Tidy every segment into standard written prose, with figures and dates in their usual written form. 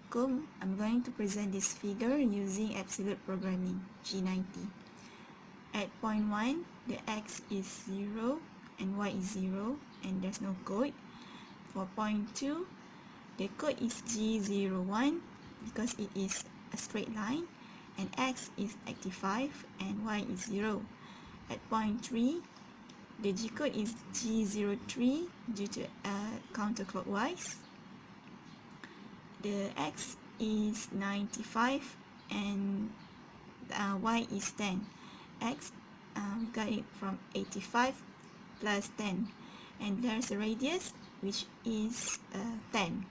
Assalamualaikum. I'm going to present this figure using absolute programming, G90. At point 1, the x is 0 and y is 0 and there's no code. For point 2, the code is G01 because it is a straight line and x is 85 and y is 0. At point 3, the G code is G03 due to counterclockwise. The x is 95 and y is 10. X, we got it from 85 plus 10. And there's a radius which is 10.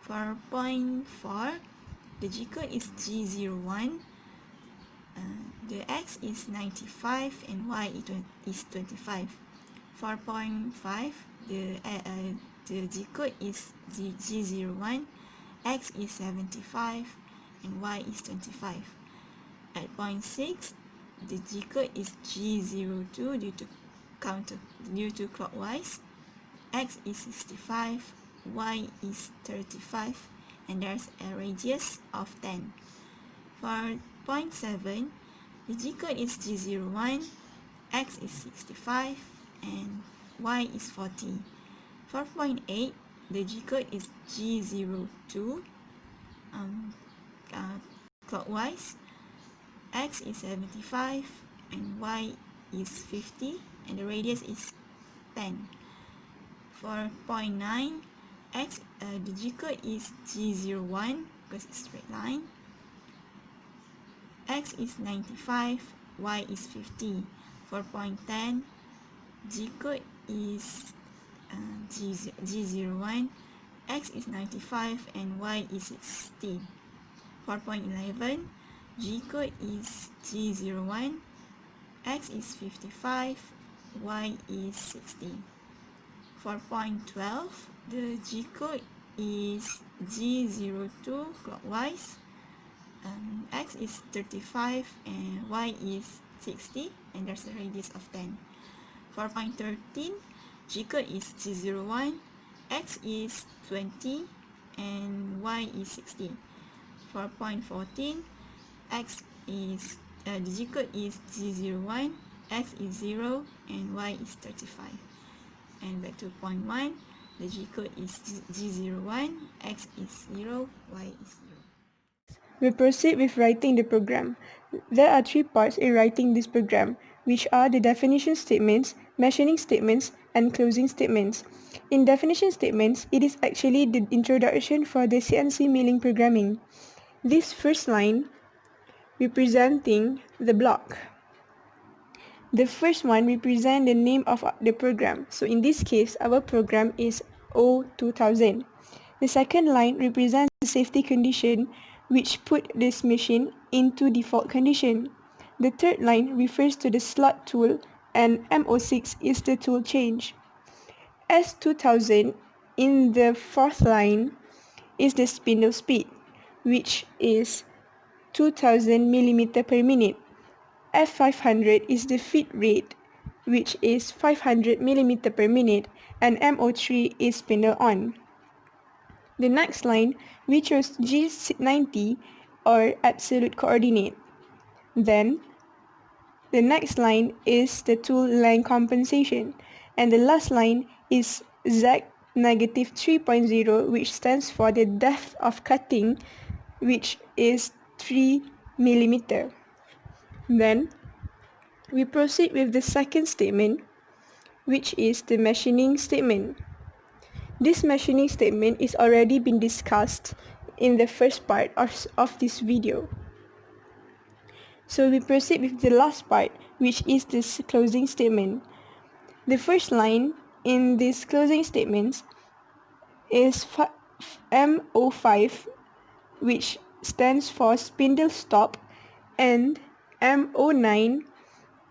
For point 4, the G code is G01. The x is 95 and y is 25. For point 5, the G code is G01. X is 75 and y is 25. At point 6, the G code is G02 due to clockwise. X is 65, y is 35, and there's a radius of 10. For point 7, the G code is G01, X is 65, and y is 40. For point 8, the G code is G02 clockwise, X is 75 and Y is 50 and the radius is 10. For point 9, the G code is G01 because it's straight line, X is 95, Y is 50. For point 10, G code is G01, X is 95 and Y is 60. For point 11, G code is G01, X is 55, Y is 60. For point 12, the G code is G02 clockwise, X is 35 and Y is 60 and there's a radius of 10. For point 13, G code is G01, X is 20 and Y is 60. For point 14, the G code is G01, X is 0 and Y is 35. And back to point 1, the G code is G01, X is 0, Y is 0. We proceed with writing the program. There are 3 parts in writing this program, which are the definition statements, mentioning statements, and closing statements. In definition statements, it is actually the introduction for the CNC milling programming. This first line representing the block. The first one represents the name of the program. So in this case, our program is O2000. The second line represents the safety condition which put this machine into default condition. The third line refers to the slot tool and MO6 is the tool change. S2000 in the fourth line is the spindle speed, which is 2000 mm per minute. F500 is the feed rate, which is 500 mm per minute, and MO3 is spindle on. The next line, we chose G90 or absolute coordinate. Then, the next line is the tool length compensation, and the last line is Z negative 3.0, which stands for the depth of cutting, which is 3 mm. Then, we proceed with the second statement, which is the machining statement. This machining statement is already been discussed in the first part of this video. So we proceed with the last part, which is this closing statement. The first line in this closing statement is MO5, which stands for spindle stop, and MO9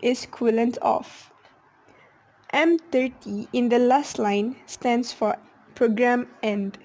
is coolant off. M30 in the last line stands for program end.